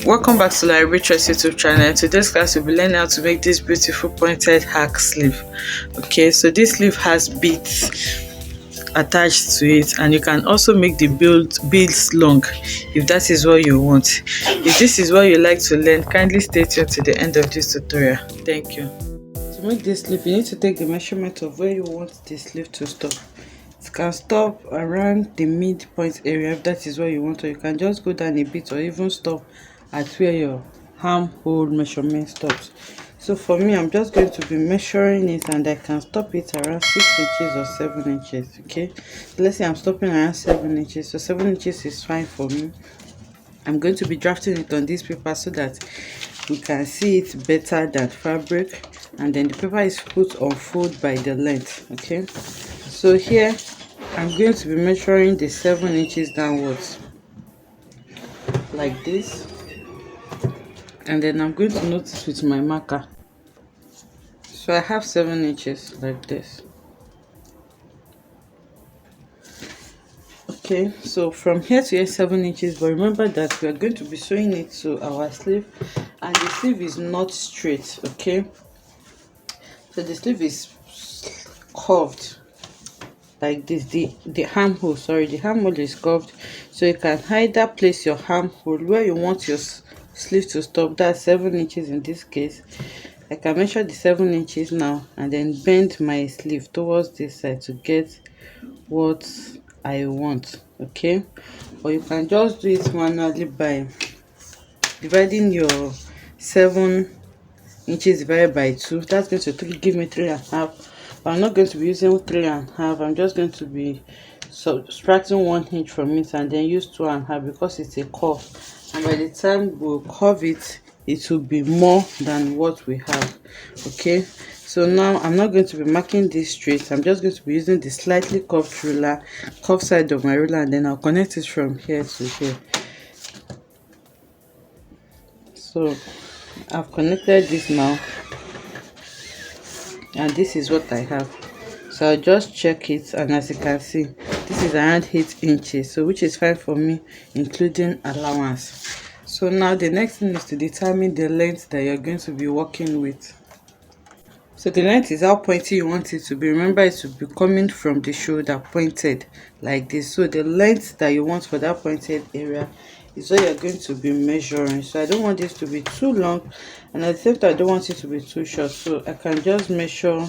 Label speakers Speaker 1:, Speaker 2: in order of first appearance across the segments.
Speaker 1: Welcome back to Library Trust YouTube channel. In today's class we'll be learning how to make this beautiful pointed hack sleeve. Okay, so this sleeve has beads attached to it, and you can also make the beads long if that is what you want. If this is what you like to learn, kindly stay tuned to the end of this tutorial. Thank you. To make this sleeve, you need to take the measurement of where you want the sleeve to stop. It can stop around the midpoint area if that is what you want, or you can just go down a bit or even stop at where your armhole measurement stops. So for me, I'm just going to be measuring it, and I can stop it around 6 inches or 7 inches. Okay, so let's say I'm stopping around 7 inches, so 7 inches is fine for me. I'm going to be drafting it on this paper so that we can see it better than fabric, and then the paper is put on fold by the length. Okay, so here I'm going to be measuring the 7 inches downwards like this, and then I'm going to notice with my marker. So I have 7 inches like this. Okay, so from here to here 7 inches, but remember that we are going to be sewing it to our sleeve, and the sleeve is not straight. Okay, so the sleeve is curved like this. The armhole, the armhole is curved, so you can either place your armhole where you want your sleeve to stop. That's 7 inches in this case. I can measure the 7 inches now and then bend my sleeve towards this side to get what I want. Okay, or you can just do it manually by dividing your 7 inches divided by 2. That's going to give me 3.5. But I'm not going to be using 3.5. I'm just going to be subtracting 1 inch from it and then use 2.5 because it's a curve, and by the time we'll curve it, it will be more than what we have. Okay, so now I'm not going to be marking this straight. I'm just going to be using the slightly curved ruler, curved side of my ruler, and then I'll connect it from here to here. So I've connected this now, and this is what I have. So I'll just check it, and as you can see, this is around 8 inches, so which is fine for me, including allowance. So now the next thing is to determine the length that you're going to be working with. So the length is how pointy you want it to be. Remember, it should be coming from the shoulder, pointed like this. So the length that you want for that pointed area is what you're going to be measuring. So I don't want this to be too long, and at the same time I don't want it to be too short, so I can just measure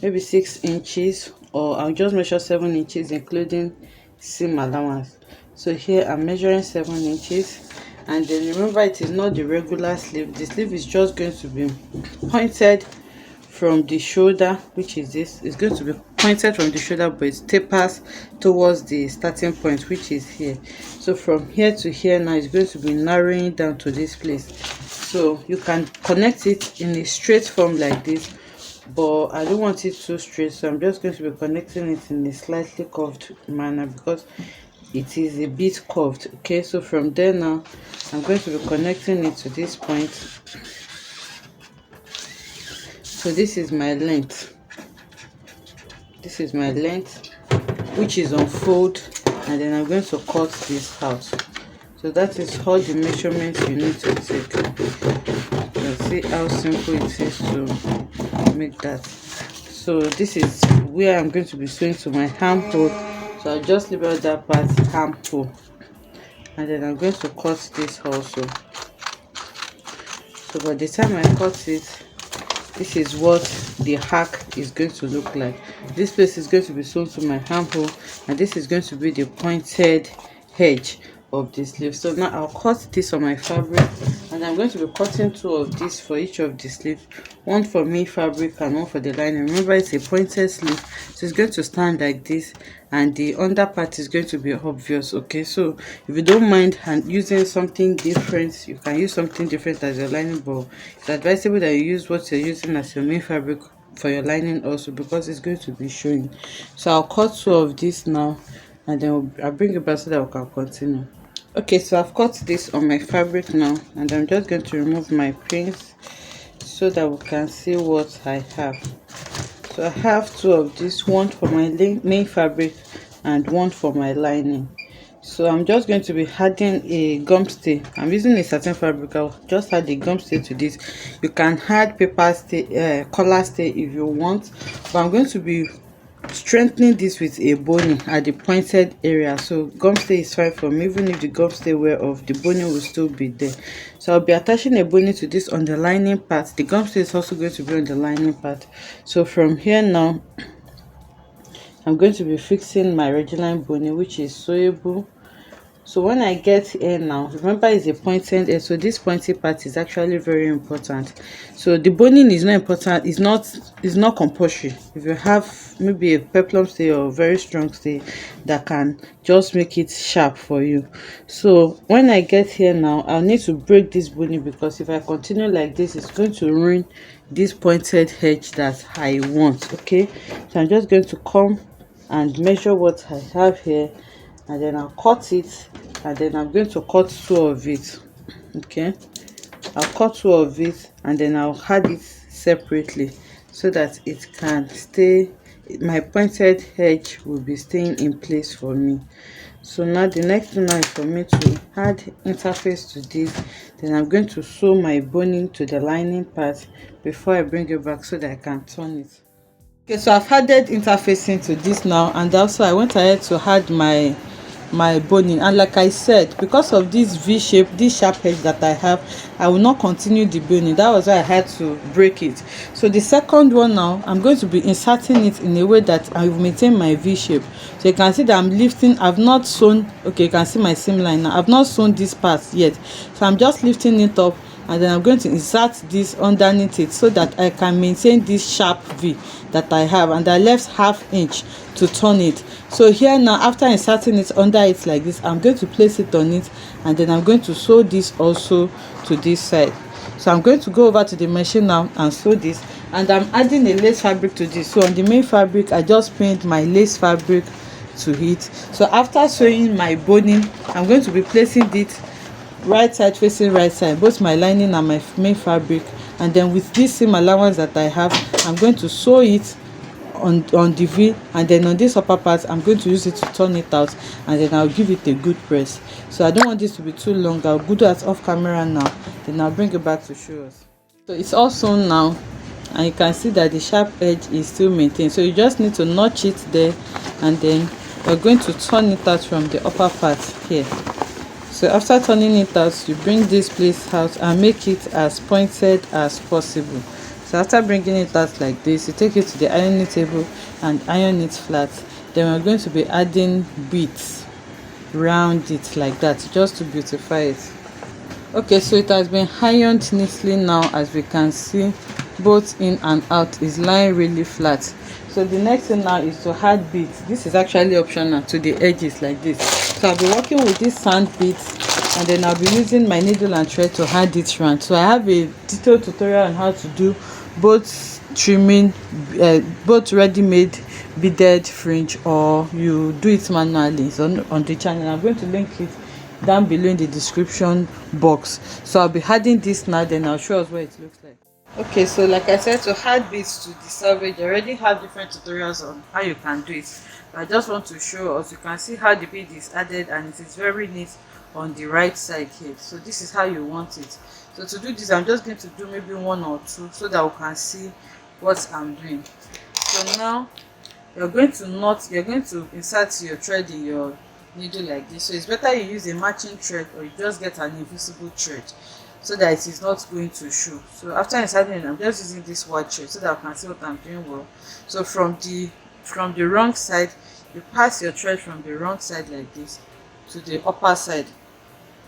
Speaker 1: maybe 6 inches, or I'll just measure 7 inches including seam allowance. So here I'm measuring 7 inches, and then remember, it is not the regular sleeve. The sleeve is just going to be pointed from the shoulder, which is this. It's going to be pointed from the shoulder, but it tapers towards the starting point, which is here. So from here to here now it's going to be narrowing down to this place. So you can connect it in a straight form like this, but I don't want it too straight, so I'm just going to be connecting it in a slightly curved manner because it is a bit curved. Okay, so from there now I'm going to be connecting it to this point. So this is my length. This is my length, which is on fold, and then I'm going to cut this out. So that is all the measurements you need to take. You see how simple it is to make that. So this is where I'm going to be sewing to my armhole. So I'll just label that part armhole, and then I'm going to cut this also. So by the time I cut it, this is what the hack is going to look like. This place is going to be sewn to my armhole, and this is going to be the pointed edge of the sleeve. So now I'll cut this on my fabric, and I'm going to be cutting 2 of these for each of the sleeve, one for me fabric and one for the lining. Remember, it's a pointed sleeve, so it's going to stand like this, and the under part is going to be obvious. Okay, so if you don't mind and using something different, you can use something different as your lining, but it's advisable that you use what you're using as your main fabric for your lining also, because it's going to be showing. So I'll cut 2 of this now, and then I'll bring it back so that we can continue. Okay, so I've cut this on my fabric now, and I'm just going to remove my pins so that we can see what I have. So I have 2 of this, one for my main fabric and one for my lining. So I'm just going to be adding a gum stay. I'm using a satin fabric. I'll just add a gum stay to this. You can add paper stay, color stay if you want, but I'm going to be strengthening this with a boning at the pointed area. So gum stay is fine for me. Even if the gum stay wear off, the boning will still be there. So I'll be attaching a boning to this underlining part. The gum stay is also going to be on the lining part. So from here now, I'm going to be fixing my Regina boning, which is sewable. So when I get here now, remember it's a pointed edge, so this pointy part is actually very important. So the boning is not important, it's not compulsory. If you have maybe a peplum stay or very strong stay, that can just make it sharp for you. So when I get here now, I'll need to break this boning, because if I continue like this, it's going to ruin this pointed edge that I want. Okay, so I'm just going to come and measure what I have here, and then I'll cut it, and then I'm going to cut two of it. Okay, I'll cut two of it, and then I'll add it separately so that it can stay, my pointed edge will be staying in place for me. So now the next thing now is for me to add interface to this. Then I'm going to sew my boning to the lining part before I bring it back so that I can turn it. Okay, so I've added interfacing to this now, and also I went ahead to add my boning. And like I said, because of this V shape, this sharp edge that I have, I will not continue the boning. That was why I had to break it. So the second one now, I'm going to be inserting it in a way that I will maintain my V shape. So you can see that I'm lifting. I've not sewn, okay, you can see my seam line now. I've not sewn this part yet, so I'm just lifting it up, and then I'm going to insert this underneath it so that I can maintain this sharp V that I have, and I left ½ inch to turn it. So here now, after inserting it under it like this, I'm going to place it on it, and then I'm going to sew this also to this side. So I'm going to go over to the machine now and sew this, and I'm adding a lace fabric to this. So on the main fabric, I just pinned my lace fabric to it. So after sewing my boning, I'm going to be placing it right side facing right side, both my lining and my main fabric, and then with this seam allowance that I have, I'm going to sew it on the V, and then on this upper part I'm going to use it to turn it out, and then I'll give it a good press. So I don't want this to be too long. I'll do that off camera now, then I'll bring it back to show us. So it's all sewn now, and you can see that the sharp edge is still maintained. So you just need to notch it there, and then we're going to turn it out from the upper part here. So after turning it out, you bring this place out and make it as pointed as possible. So after bringing it out like this, you take it to the ironing table and iron it flat. Then we're going to be adding beads round it like that, just to beautify it. Okay, so it has been ironed neatly now. As we can see, both in and out is lying really flat. So the next thing now is to add beads. This is actually optional to the edges like this. So I'll be working with these sand beads, and then I'll be using my needle and thread to add it round. So I have a detailed tutorial on how to do both trimming, both ready-made beaded fringe, or you do it manually. It's on the channel. I'm going to link it down below in the description box. So I'll be adding this now, then I'll show us what it looks like. Okay, so like I said, to add beads to the selvage, I already have different tutorials on how you can do it. But I just want to show us. You can see how the bead is added, and it is very neat on the right side here. So this is how you want it. So to do this, I'm just going to do maybe one or two so that we can see what I'm doing. So now you're going to insert your thread in your needle like this. So it's better you use a matching thread, or you just get an invisible thread, so that it is not going to show. So after inserting it, I'm just using this white thread so that I can see what I'm doing well. So from the wrong side, you pass your thread from the wrong side like this to the upper side,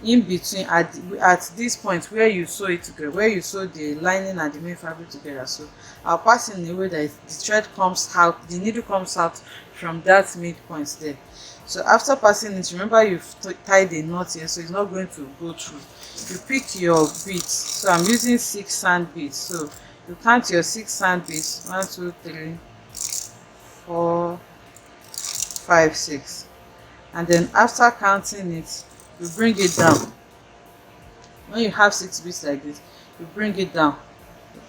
Speaker 1: in between at this point where you sew it together, where you sew the lining and the main fabric together. So I'll pass in a way that the thread comes out, the needle comes out from that midpoint there. So after passing it, remember you've tied a knot here, so it's not going to go through. You pick your beads. So I'm using 6 sand beads. So you count your 6 sand beads: 1, 2, 3, 4, 5, 6. And then after counting it, you bring it down. When you have 6 beads like this, you bring it down.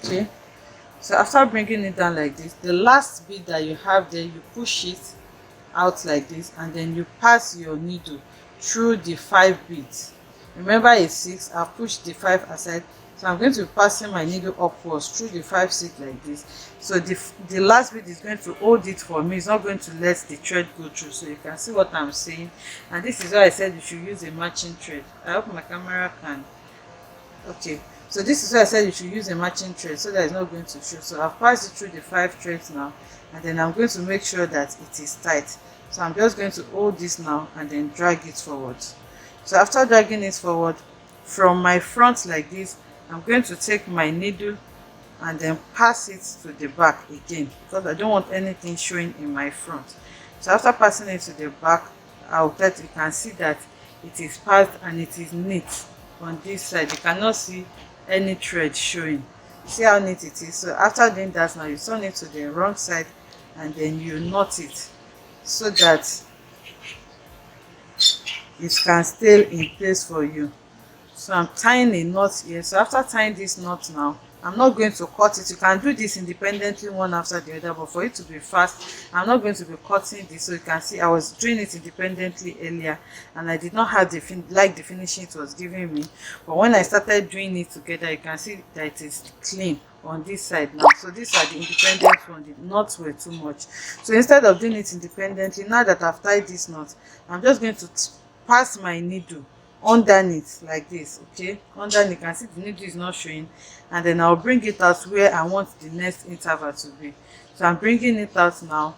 Speaker 1: Okay, so after bringing it down like this, the last bead that you have there, you push it out like this, and then you pass your needle through the 5 beads. Remember it's 6, I've pushed the 5 aside, so I'm going to be passing my needle upwards through the 5 seed like this. So the last bead is going to hold it for me. It's not going to let the thread go through. So you can see what I'm saying. And this is why I said you should use a matching thread. I hope my camera can. Okay. So this is why I said you should use a matching thread so that it's not going to show. So I've passed it through the 5 threads now, and then I'm going to make sure that it is tight. So I'm just going to hold this now and then drag it forward. So after dragging it forward from my front like this, I'm going to take my needle and then pass it to the back again, because I don't want anything showing in my front. So after passing it to the back, I'll bet you can see that it is passed and it is neat on this side. You cannot see any thread showing. See how neat it is. So after doing that, now you turn it to the wrong side and then you knot it so that it can stay in place for you. So I'm tying a knot here. So after tying this knot now, I'm not going to cut it. You can do this independently one after the other, but for it to be fast, I'm not going to be cutting this. So you can see I was doing it independently earlier and I did not have the finishing it was giving me. But when I started doing it together, you can see that it is clean on this side now. So these are the independent ones. The knots were too much. So instead of doing it independently, now that I've tied this knot, I'm just going to pass my needle underneath like this. Okay, underneath, you can see the needle is not showing, and then I'll bring it out where I want the next interval to be. So I'm bringing it out now,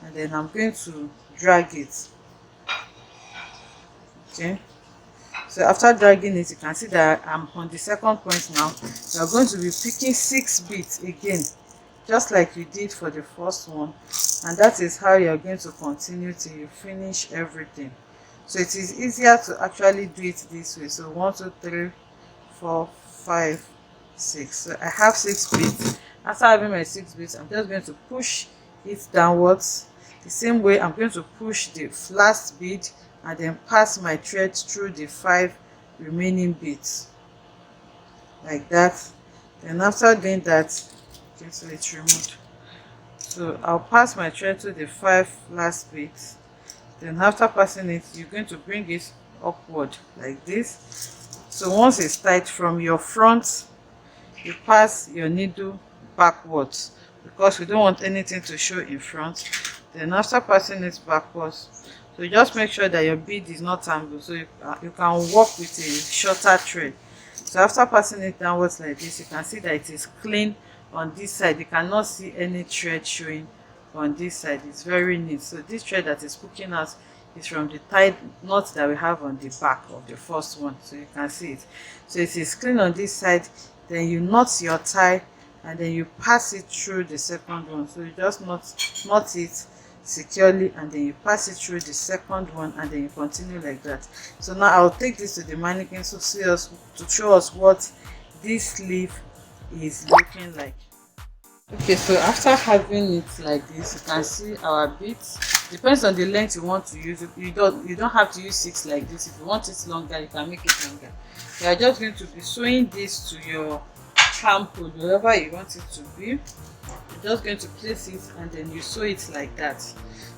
Speaker 1: and then I'm going to drag it. Okay, so after dragging it, you can see that I'm on the second point now. So I'm going to be picking 6 beads again, just like you did for the first one, and that is how you're going to continue till you finish everything. So it is easier to actually do it this way. So 1 2 3 4 5 6. So I have 6 beads. After having my 6 beads, I'm just going to push it downwards. The same way I'm going to push the last bead and then pass my thread through the 5 remaining beads like that. Then after doing that, okay, so it's removed. So I'll pass my thread to the 5 last beads. Then after passing it, you're going to bring it upward like this. So once it's tight from your front, you pass your needle backwards because we don't want anything to show in front. Then after passing it backwards, so just make sure that your bead is not tangled, so you can work with a shorter thread. So after passing it downwards like this, you can see that it is clean on this side. You cannot see any thread showing on this side. It's very neat. So this thread that is poking out is from the tied knot that we have on the back of the first one, so you can see it. So it is clean on this side. Then you knot your tie and then you pass it through the second one. So you just knot it securely and then you pass it through the second one and then you continue like that. So now I'll take this to the mannequin to show us what this sleeve is looking like. Okay, so after having it like this, you can see our beads. Depends on the length you want to use. You don't have to use 6 like this. If you want it longer, you can make it longer. You are just going to be sewing this to your charm pole, wherever you want it to be. You're just going to place it and then you sew it like that.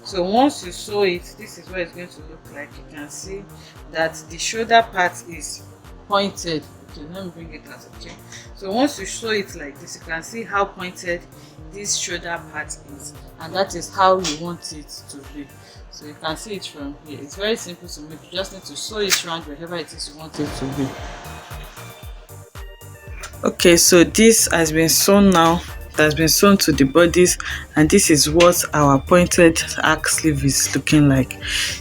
Speaker 1: So once you sew it, this is what it's going to look like. You can see that the shoulder part is pointed. Okay, let me bring it out. Okay, so once you sew it like this, you can see how pointed this shoulder part is, and that is how you want it to be. So you can see it from here. It's very simple to make. You just need to sew it around wherever it is you want it to be. Okay, so this has been sewn now. It has been sewn to the bodies, and this is what our pointed arc sleeve is looking like.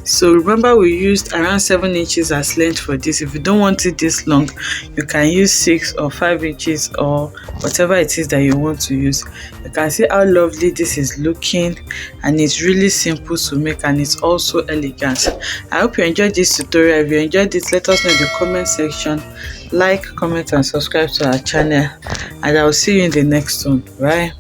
Speaker 1: So remember, we used around 7 inches as length for this. If you don't want it this long, you can use 6 or 5 inches or whatever it is that you want to use. You can see how lovely this is looking, and it's really simple to make, and it's also elegant. I hope you enjoyed this tutorial. If you enjoyed it, let us know in the comment section. Like, comment and subscribe to our channel, and I will see you in the next one. Bye.